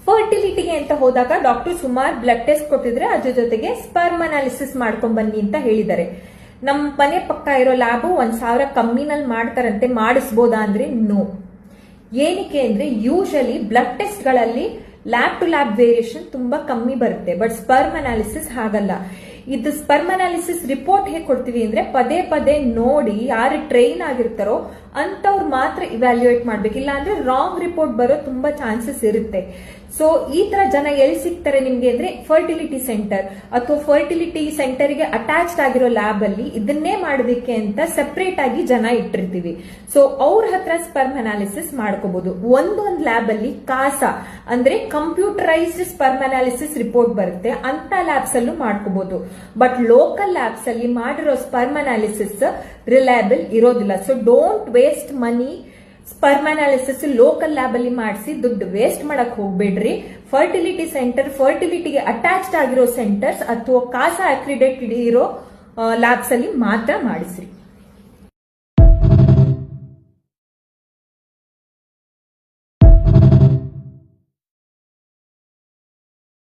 ಫರ್ಟಿಲಿಟಿಗೆ ಅಂತ ಹೋದಾಗ ಡಾಕ್ಟರ್ ಸುಮಾರು ಬ್ಲಡ್ ಟೆಸ್ಟ್ ಕೊಟ್ಟಿದ್ರೆ ಅದ್ರ ಜೊತೆಗೆ ಸ್ಪರ್ಮ್ ಅನಾಲಿಸಿಸ್ ಮಾಡ್ಕೊಂಡ್ ಬನ್ನಿ ಅಂತ ಹೇಳಿದ್ದಾರೆ. ನಮ್ಮ ಮನೆ ಪಕ್ಕ ಇರೋ ಲ್ಯಾಬ್ 1,000 ಕಮ್ಮಿನಲ್ಲಿ ಮಾಡ್ತಾರಂತೆ. ಮಾಡಿಸ್ಬೋದಾ ಅಂದ್ರೆ ನೋ. ಏನಕ್ಕೆ ಅಂದ್ರೆ ಯೂಶಲಿ ಬ್ಲಡ್ ಟೆಸ್ಟ್ ಗಳಲ್ಲಿ ಲ್ಯಾಬ್ ಟು ಲ್ಯಾಬ್ ವೇರಿಯೇಷನ್ ತುಂಬಾ ಕಮ್ಮಿ ಬರುತ್ತೆ. ಬಟ್ ಸ್ಪರ್ಮ್ ಅನಾಲಿಸಿಸ್ ಹಾಗಲ್ಲ. ಇದು ಸ್ಪರ್ಮ್ ಅನಾಲಿಸಿಸ್ ರಿಪೋರ್ಟ್ ಹೇಗೆ ಕೊಡ್ತೀವಿ ಅಂದ್ರೆ ಪದೇ ಪದೇ ನೋಡಿ ಯಾರು ಟ್ರೈನ್ ಆಗಿರ್ತಾರೋ ಅಂತವ್ರು ಮಾತ್ರ ಇವ್ಯಾಲ್ಯೂಯೇಟ್ ಮಾಡ್ಬೇಕು. ಇಲ್ಲ ಅಂದ್ರೆ ರಾಂಗ್ ರಿಪೋರ್ಟ್ ಬರೋ ತುಂಬಾ ಚಾನ್ಸಸ್ ಇರುತ್ತೆ. ಸೊ ಈ ತರ ಜನ ಎಲ್ಲಿ ಸಿಗ್ತಾರೆ ನಿಮ್ಗೆ ಅಂದ್ರೆ ಫರ್ಟಿಲಿಟಿ ಸೆಂಟರ್ ಅಥವಾ ಫರ್ಟಿಲಿಟಿ ಸೆಂಟರ್ಗೆ ಅಟ್ಯಾಚ್ಡ್ ಆಗಿರೋ ಲ್ಯಾಬ್ ಅಲ್ಲಿ ಇದನ್ನೇ ಮಾಡೋದಕ್ಕೆ ಅಂತ ಸೆಪರೇಟ್ ಆಗಿ ಜನ ಇಟ್ಟಿರ್ತೀವಿ. ಸೊ ಅವ್ರ ಹತ್ರ ಸ್ಪರ್ಮ್ ಅನಾಲಿಸಿಸ್ ಮಾಡ್ಕೋಬಹುದು. ಒಂದೊಂದು ಲ್ಯಾಬ್ ಅಲ್ಲಿ ಕಾಸಾ ಅಂದ್ರೆ ಕಂಪ್ಯೂಟರೈಸ್ಡ್ ಸ್ಪರ್ಮ್ ಅನಾಲಿಸಿಸ್ ರಿಪೋರ್ಟ್ ಬರುತ್ತೆ. ಅಂತ ಲ್ಯಾಬ್ಸ್ ಅಲ್ಲೂ ಮಾಡ್ಕೋಬಹುದು. ಬಟ್ ಲೋಕಲ್ ಲ್ಯಾಬ್ಸ್ ಅಲ್ಲಿ ಮಾಡಿರೋ ಸ್ಪರ್ಮ್ ಅನಾಲಿಸಿಸ್ ರಿಲಯಬಲ್ ಇರೋದಿಲ್ಲ. So don't waste money. Sperm analysis local lab ಅಲ್ಲಿ ಮಾಡಿಸಿ ದುಡ್ಡು ವೇಸ್ಟ್ ಮಾಡಕ್ ಹೋಗ್ಬೇಡ್ರಿ. ಫರ್ಟಿಲಿಟಿ ಸೆಂಟರ್, ಫರ್ಟಿಲಿಟಿಗೆ ಅಟ್ಯಾಚ್ಡ್ ಆಗಿರೋ ಸೆಂಟರ್ಸ್ ಅಥವಾ ಕಾಸಾ ಅಕ್ರಿಡೇಟೆಡ್ ಇರೋ ಲ್ಯಾಬ್ಸ್ ಅಲ್ಲಿ ಮಾತ್ರ ಮಾಡಿಸ್ರಿ.